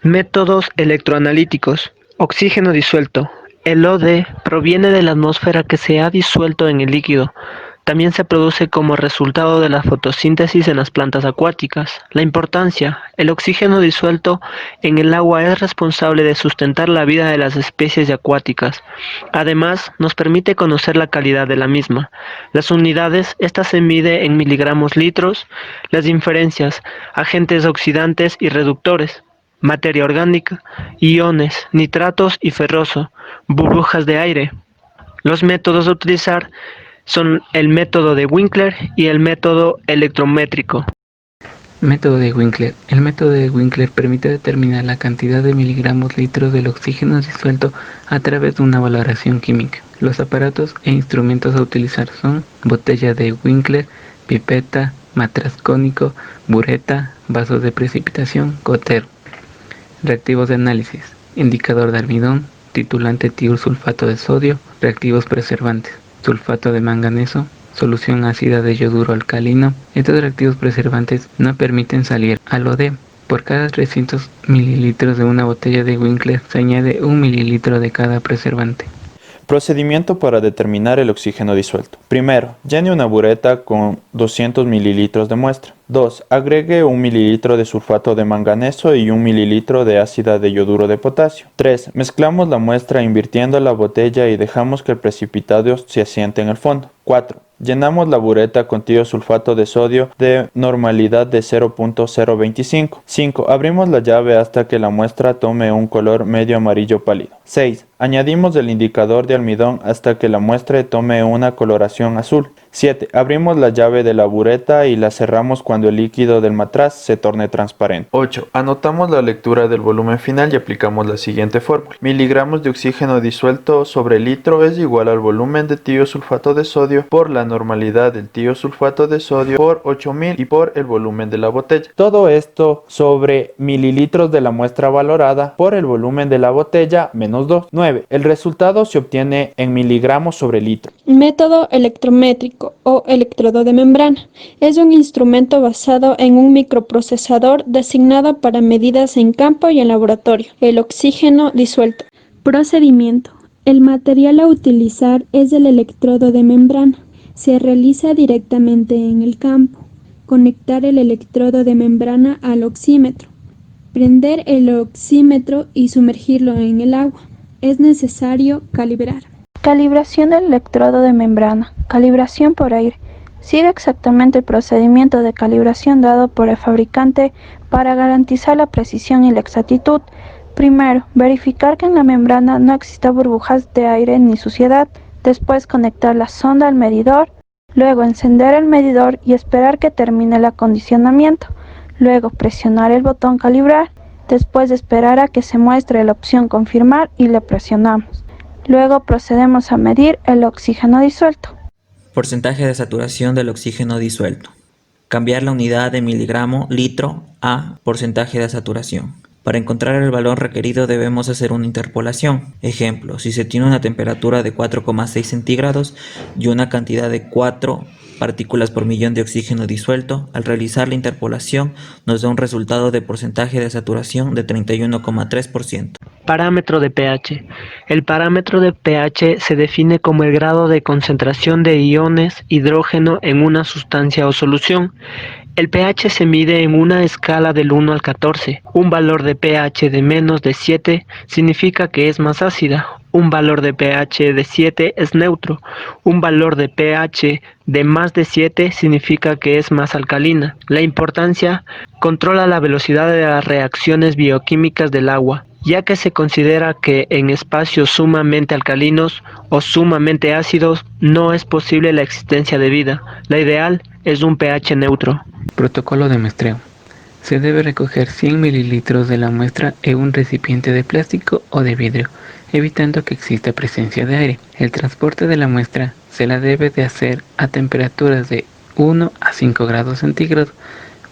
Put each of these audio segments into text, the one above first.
Métodos electroanalíticos. Oxígeno disuelto. El OD proviene de la atmósfera que se ha disuelto en el líquido. También se produce como resultado de la fotosíntesis en las plantas acuáticas. La importancia. El oxígeno disuelto en el agua es responsable de sustentar la vida de las especies acuáticas. Además, nos permite conocer la calidad de la misma. Las unidades, esta se mide en miligramos litros. Las diferencias, agentes oxidantes y reductores, materia orgánica, iones, nitratos y ferroso, burbujas de aire. Los métodos a utilizar son el método de Winkler y el método electrométrico. Método de Winkler. El método de Winkler permite determinar la cantidad de miligramos litros del oxígeno disuelto a través de una valoración química. Los aparatos e instrumentos a utilizar son botella de Winkler, pipeta, matraz cónico, bureta, vasos de precipitación, gotero. Reactivos de análisis: indicador de almidón, titulante tiursulfato de sodio, reactivos preservantes, sulfato de manganeso, solución ácida de yoduro alcalino. Estos reactivos preservantes no permiten salir al OD. Por cada 300 mililitros de una botella de Winkler se añade 1 mililitro de cada preservante. Procedimiento para determinar el oxígeno disuelto. Primero, llene una bureta con 200 mililitros de muestra. 2. Agregue 1 mililitro de sulfato de manganeso y 1 mililitro de ácida de yoduro de potasio. 3. Mezclamos la muestra invirtiendo la botella y dejamos que el precipitado se asiente en el fondo. 4. Llenamos la bureta con tiosulfato de sodio de normalidad de 0.025. 5. Abrimos la llave hasta que la muestra tome un color medio amarillo pálido. 6. Añadimos el indicador de almidón hasta que la muestra tome una coloración azul. 7. Abrimos la llave de la bureta y la cerramos cuando el líquido del matraz se torne transparente. 8. Anotamos la lectura del volumen final y aplicamos la siguiente fórmula. Miligramos de oxígeno disuelto sobre litro es igual al volumen de tiosulfato de sodio por la normalidad del tiosulfato de sodio por 8000 y por el volumen de la botella. Todo esto sobre mililitros de la muestra valorada por el volumen de la botella menos 2. 9. El resultado se obtiene en miligramos sobre litro. Método electrométrico o electrodo de membrana. Es un instrumento basado en un microprocesador designado para medidas en campo y en laboratorio. El oxígeno disuelto. Procedimiento. El material a utilizar es el electrodo de membrana. Se realiza directamente en el campo. Conectar el electrodo de membrana al oxímetro. Prender el oxímetro y sumergirlo en el agua. Es necesario calibrar. Calibración del electrodo de membrana. Calibración por aire. Sigue exactamente el procedimiento de calibración dado por el fabricante para garantizar la precisión y la exactitud. Primero, verificar que en la membrana no exista burbujas de aire ni suciedad. Después, conectar la sonda al medidor. Luego, encender el medidor y esperar que termine el acondicionamiento. Luego, presionar el botón calibrar. Después, esperar a que se muestre la opción confirmar y le presionamos. Luego procedemos a medir el oxígeno disuelto. Porcentaje de saturación del oxígeno disuelto. Cambiar la unidad de miligramo litro a porcentaje de saturación. Para encontrar el valor requerido debemos hacer una interpolación. Ejemplo, si se tiene una temperatura de 4,6 centígrados y una cantidad de 4 partículas por millón de oxígeno disuelto, al realizar la interpolación nos da un resultado de porcentaje de saturación de 31,3%. Parámetro de pH. El parámetro de pH se define como el grado de concentración de iones hidrógeno en una sustancia o solución. El pH se mide en una escala del 1 al 14. Un valor de pH de menos de 7 significa que es más ácida. Un valor de pH de 7 es neutro. Un valor de pH de más de 7 significa que es más alcalina. La importancia: controla la velocidad de las reacciones bioquímicas del agua, ya que se considera que en espacios sumamente alcalinos o sumamente ácidos no es posible la existencia de vida. La ideal es un pH neutro. Protocolo de muestreo. Se debe recoger 100 mililitros de la muestra en un recipiente de plástico o de vidrio, evitando que exista presencia de aire. El transporte de la muestra se la debe de hacer a temperaturas de 1 a 5 grados centígrados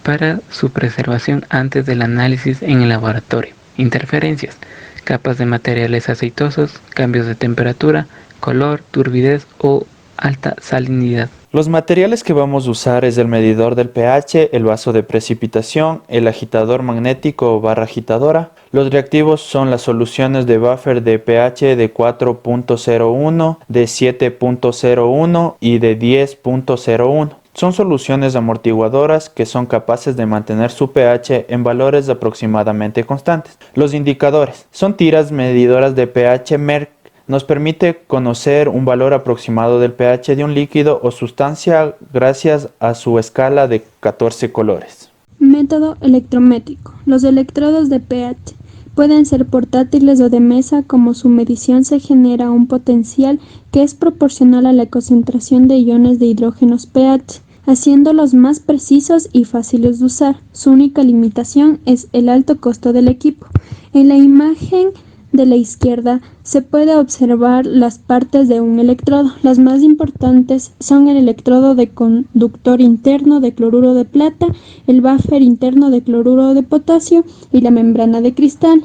para su preservación antes del análisis en el laboratorio. Interferencias, capas de materiales aceitosos, cambios de temperatura, color, turbidez o alta salinidad. Los materiales que vamos a usar es el medidor del pH, el vaso de precipitación, el agitador magnético o barra agitadora. Los reactivos son las soluciones de buffer de pH de 4.01, de 7.01 y de 10.01. Son soluciones amortiguadoras que son capaces de mantener su pH en valores aproximadamente constantes. Los indicadores son tiras medidoras de pH Merck. Nos permite conocer un valor aproximado del pH de un líquido o sustancia gracias a su escala de 14 colores. Método electrométrico. Los electrodos de pH pueden ser portátiles o de mesa. Como su medición se genera un potencial que es proporcional a la concentración de iones de hidrógenos pH, haciéndolos más precisos y fáciles de usar. Su única limitación es el alto costo del equipo. En la imagen de la izquierda se puede observar las partes de un electrodo. Las más importantes son el electrodo de conductor interno de cloruro de plata, el buffer interno de cloruro de potasio y la membrana de cristal.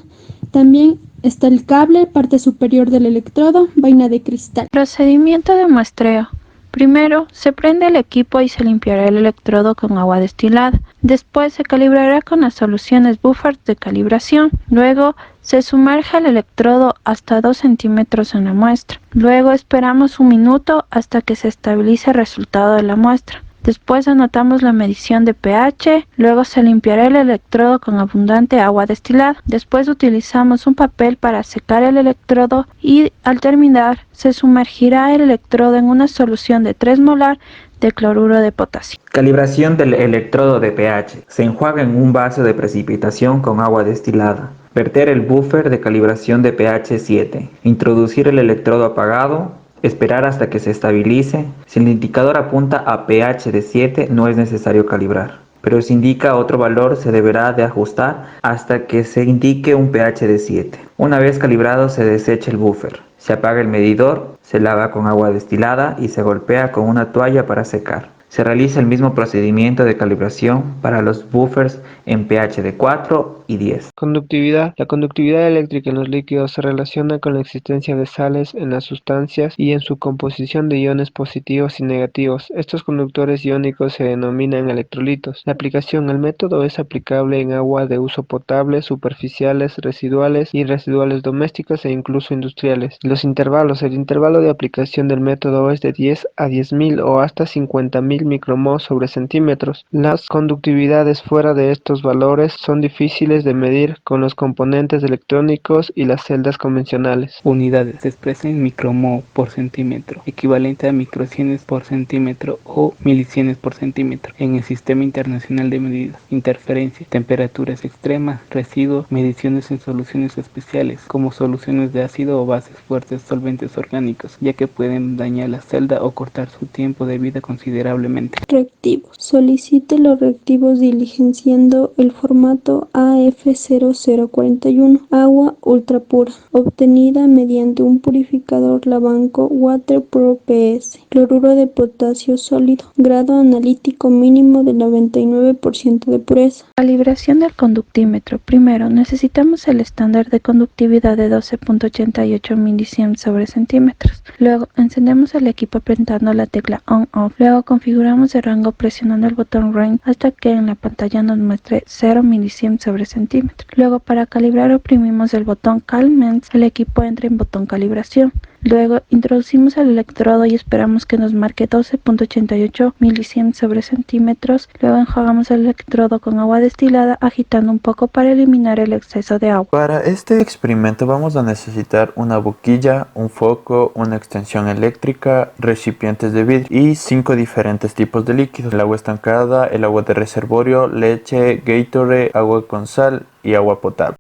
También está el cable, parte superior del electrodo, vaina de cristal. Procedimiento de muestreo. Primero, se prende el equipo y se limpiará el electrodo con agua destilada. Después se calibrará con las soluciones buffers de calibración. Luego, se sumerge el electrodo hasta 2 centímetros en la muestra. Luego esperamos un minuto hasta que se estabilice el resultado de la muestra. Después anotamos la medición de pH, luego se limpiará el electrodo con abundante agua destilada. Después utilizamos un papel para secar el electrodo y al terminar se sumergirá el electrodo en una solución de 3 molar de cloruro de potasio. Calibración del electrodo de pH. Se enjuaga en un vaso de precipitación con agua destilada. Verter el buffer de calibración de pH 7. Introducir el electrodo apagado. Esperar hasta que se estabilice. Si el indicador apunta a pH de 7, no es necesario calibrar. Pero si indica otro valor, se deberá de ajustar hasta que se indique un pH de 7. Una vez calibrado, se desecha el buffer. Se apaga el medidor, se lava con agua destilada y se golpea con una toalla para secar. Se realiza el mismo procedimiento de calibración para los buffers en pH de 4 y 10. Conductividad. La conductividad eléctrica en los líquidos se relaciona con la existencia de sales en las sustancias y en su composición de iones positivos y negativos. Estos conductores iónicos se denominan electrolitos. La aplicación. El método es aplicable en agua de uso potable, superficiales, residuales y residuales domésticas e incluso industriales. Los intervalos. El intervalo de aplicación del método es de 10 a 10.000 o hasta 50.000 micromol sobre centímetros. Las conductividades fuera de estos valores son difíciles de medir con los componentes electrónicos y las celdas convencionales. Unidades se expresa en micromol por centímetro, equivalente a microsienes por centímetro o milisienes por centímetro en el Sistema Internacional de Medidas. Interferencia, temperaturas extremas, residuos, mediciones en soluciones especiales como soluciones de ácido o bases fuertes, solventes orgánicos, ya que pueden dañar la celda o cortar su tiempo de vida considerablemente. Reactivos. Solicite los reactivos diligenciando el formato AF0041, agua ultra pura, obtenida mediante un purificador Lavanco Water Pro PS, cloruro de potasio sólido, grado analítico mínimo de 99% de pureza. Calibración del conductímetro. Primero, necesitamos el estándar de conductividad de 12.88 milisiemens sobre centímetros. Luego, encendemos el equipo apretando la tecla On-Off. Luego, configuramos el rango presionando el botón Range hasta que en la pantalla nos muestre 0 milisiemens sobre centímetro. Luego, para calibrar, oprimimos el botón Calmens. El equipo entra en botón calibración. Luego introducimos el electrodo y esperamos que nos marque 12.88 milisiemens sobre centímetros. Luego enjuagamos el electrodo con agua destilada agitando un poco para eliminar el exceso de agua. Para este experimento vamos a necesitar una boquilla, un foco, una extensión eléctrica, recipientes de vidrio y 5 diferentes tipos de líquidos: el agua estancada, el agua de reservorio, leche, Gatorade, agua con sal y agua potable.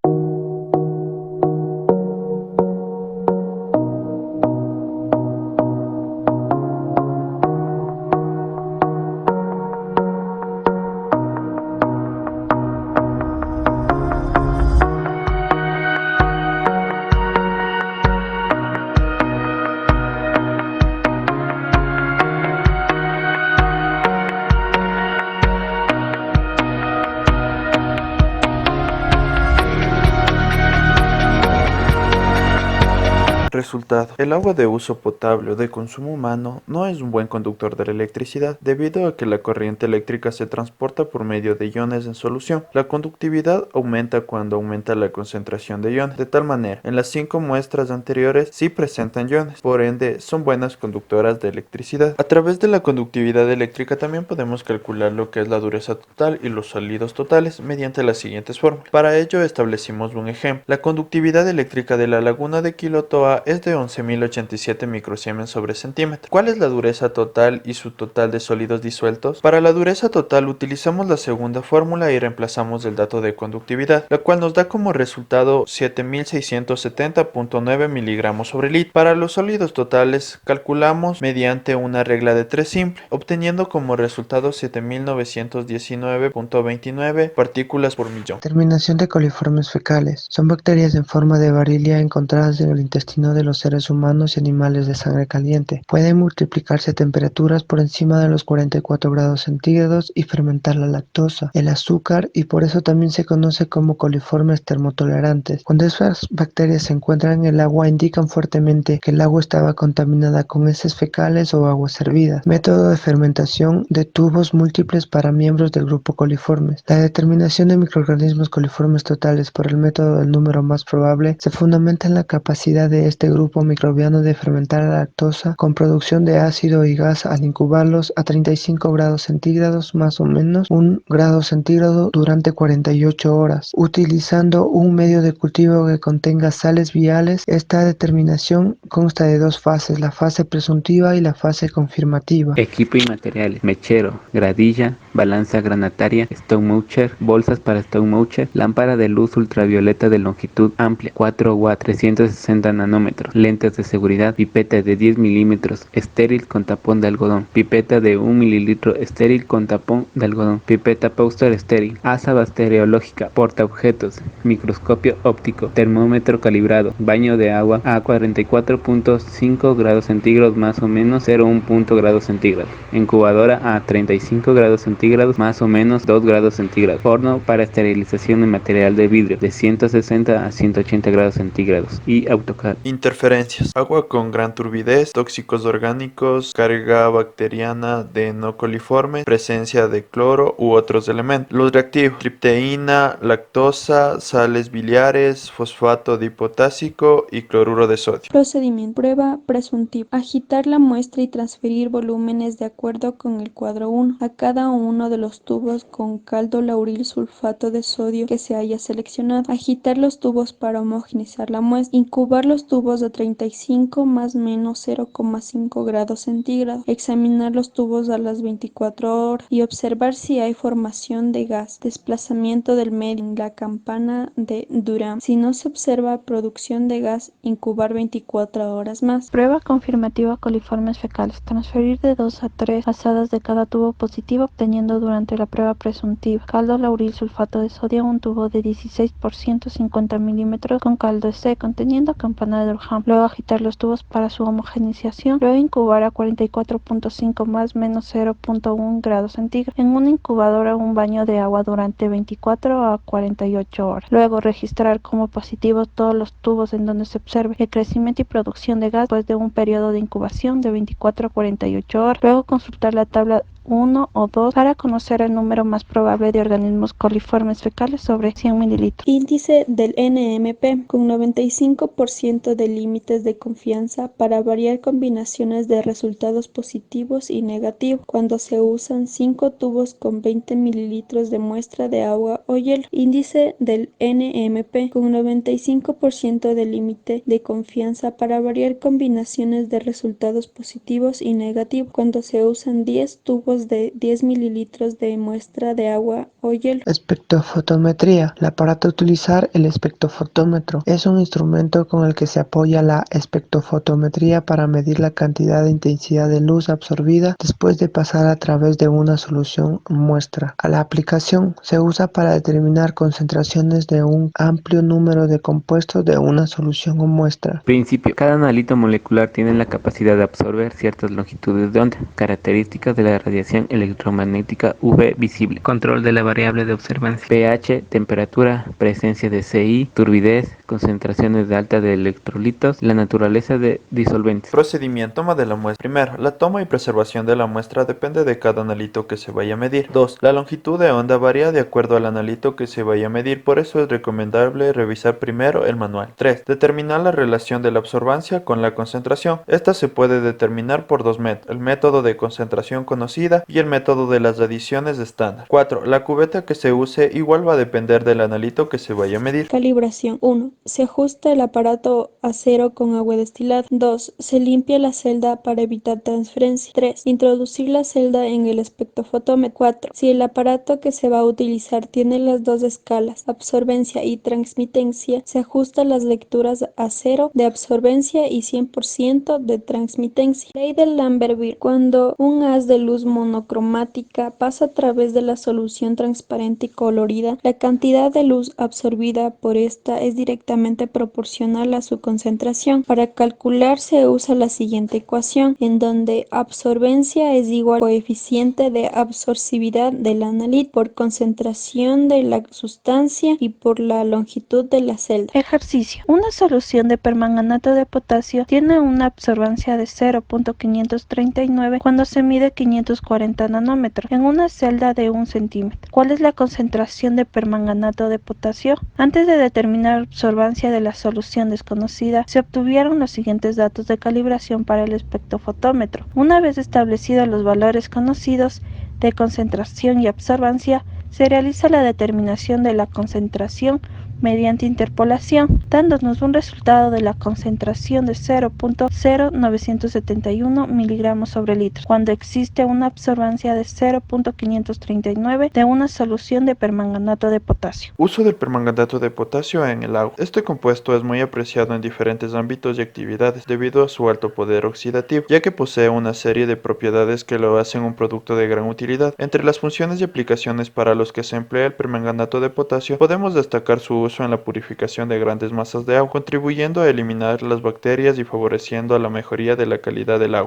Resultado: el agua de uso potable o de consumo humano no es un buen conductor de la electricidad, debido a que la corriente eléctrica se transporta por medio de iones en solución. La conductividad aumenta cuando aumenta la concentración de iones. De tal manera, en las 5 muestras anteriores sí presentan iones, por ende son buenas conductoras de electricidad. A través de la conductividad eléctrica también podemos calcular lo que es la dureza total y los sólidos totales mediante las siguientes fórmulas. Para ello establecimos un ejemplo. La conductividad eléctrica de la laguna de Quilotoa es de 11.087 microsiemens sobre centímetro. ¿Cuál es la dureza total y su total de sólidos disueltos? Para la dureza total utilizamos la segunda fórmula y reemplazamos el dato de conductividad, la cual nos da como resultado 7.670.9 miligramos sobre litro. Para los sólidos totales calculamos mediante una regla de 3 simple, obteniendo como resultado 7.919.29 partículas por millón. Terminación de coliformes fecales. Son bacterias en forma de varilla encontradas en el intestino de los seres humanos y animales de sangre caliente. Pueden multiplicarse a temperaturas por encima de los 44 grados centígrados y fermentar la lactosa, el azúcar, y por eso también se conoce como coliformes termotolerantes. Cuando esas bacterias se encuentran en el agua, indican fuertemente que el agua estaba contaminada con heces fecales o aguas hervidas. Método de fermentación de tubos múltiples para miembros del grupo coliformes. La determinación de microorganismos coliformes totales por el método del número más probable se fundamenta en la capacidad de este grupo microbiano de fermentar la lactosa con producción de ácido y gas al incubarlos a 35 grados centígrados más o menos 1 grado centígrado durante 48 horas, utilizando un medio de cultivo que contenga sales viales. Esta determinación consta de 2 fases, la fase presuntiva y la fase confirmativa. Equipo y materiales: mechero, gradilla, balanza granataria, stone mocher, bolsas para stone mocher, lámpara de luz ultravioleta de longitud amplia, 4 watt, 360 nanómetros, lentes de seguridad, pipeta de 10 milímetros, estéril con tapón de algodón, pipeta de 1 mililitro estéril con tapón de algodón, pipeta Pauster estéril, asa bacteriológica, portaobjetos, microscopio óptico, termómetro calibrado, baño de agua a 44.5 grados centígrados más o menos 0,1 grados centígrados, incubadora a 35 grados centígrados más o menos 2 grados centígrados, horno para esterilización de material de vidrio de 160 a 180 grados centígrados y AutoCAD. Interferencias: agua con gran turbidez, tóxicos orgánicos, carga bacteriana de no coliformes, presencia de cloro u otros elementos. Los reactivos: tripteína, lactosa, sales biliares, fosfato dipotásico y cloruro de sodio. Procedimiento. Prueba presuntiva. Agitar la muestra y transferir volúmenes de acuerdo con el cuadro 1 a cada uno de los tubos con caldo lauril sulfato de sodio que se haya seleccionado. Agitar los tubos para homogeneizar la muestra. Incubar los tubos a 35 más menos 0,5 grados centígrados. Examinar los tubos a las 24 horas y observar si hay formación de gas. Desplazamiento del medio en la campana de Durham. Si no se observa producción de gas, incubar 24 horas más. Prueba confirmativa coliformes fecales. Transferir de 2 a 3 pasadas de cada tubo positivo, obteniendo durante la prueba presuntiva caldo lauril sulfato de sodio, un tubo de 16 por 150 milímetros con caldo C conteniendo campana de Durham. Luego agitar los tubos para su homogeneización. Luego incubar a 44.5 más menos 0,1 grados centígrados en una incubadora un baño de agua durante 24 a 48 horas. Luego registrar como positivos todos los tubos en donde se observe el crecimiento y producción de gas después de un periodo de incubación de 24 a 48 horas. Luego consultar la tabla 1 o 2 para conocer el número más probable de organismos coliformes fecales sobre 100 mililitros. Índice del NMP con 95% de límites de confianza para variar combinaciones de resultados positivos y negativos cuando se usan 5 tubos con 20 mililitros de muestra de agua o hielo. Índice del NMP con 95% de límite de confianza para variar combinaciones de resultados positivos y negativos cuando se usan 10 tubos de 10 mililitros de muestra de agua o hielo. Espectrofotometría. El aparato a utilizar, el espectrofotómetro, es un instrumento con el que se apoya la espectrofotometría para medir la cantidad de intensidad de luz absorbida después de pasar a través de una solución muestra. A la aplicación se usa para determinar concentraciones de un amplio número de compuestos de una solución o muestra. Principio: cada analito molecular tiene la capacidad de absorber ciertas longitudes de onda, características de la radiación radiación electromagnética UV visible. Control de la variable de observancia. pH, temperatura, presencia de CI, turbidez, concentraciones de alta de electrolitos, la naturaleza de disolventes. Procedimiento: toma de la muestra. Primero, la toma y preservación de la muestra depende de cada analito que se vaya a medir. 2. La longitud de onda varía de acuerdo al analito que se vaya a medir, por eso es recomendable revisar primero el manual. 3. Determinar la relación de la absorbancia con la concentración. Esta se puede determinar por dos métodos: el método de concentración conocida y el método de las adiciones estándar. 4. La cubeta que se use igual va a depender del analito que se vaya a medir. Calibración. 1. Se ajusta el aparato a cero con agua destilada. 2. Se limpia la celda para evitar transferencia. 3. Introducir la celda en el espectrofotómetro. 4. Si el aparato que se va a utilizar tiene las dos escalas, absorbencia y transmitencia, se ajustan las lecturas a 0 de absorbencia y 100% de transmitencia. Ley de Lambert-Beer. Cuando un haz de luz monocromática pasa a través de la solución transparente y colorida, la cantidad de luz absorbida por esta es directamente proporcional a su concentración. Para calcular se usa la siguiente ecuación, en donde absorbencia es igual al coeficiente de absorcividad del analito por concentración de la sustancia y por la longitud de la celda. Ejercicio. Una solución de permanganato de potasio tiene una absorbancia de 0.539 cuando se mide 540 nanómetros en una celda de 1 centímetro. ¿Cuál es la concentración de permanganato de potasio? Antes de determinar la absorbancia de la solución desconocida, se obtuvieron los siguientes datos de calibración para el espectrofotómetro. Una vez establecidos los valores conocidos de concentración y absorbancia, se realiza la determinación de la concentración mediante interpolación, dándonos un resultado de la concentración de 0.0971 miligramos sobre litro, cuando existe una absorbancia de 0.539 de una solución de permanganato de potasio. Uso del permanganato de potasio en el agua. Este compuesto es muy apreciado en diferentes ámbitos y actividades debido a su alto poder oxidativo, ya que posee una serie de propiedades que lo hacen un producto de gran utilidad. Entre las funciones y aplicaciones para los que se emplea el permanganato de potasio, podemos destacar su uso en la purificación de grandes masas de agua, contribuyendo a eliminar las bacterias y favoreciendo a la mejoría de la calidad del agua.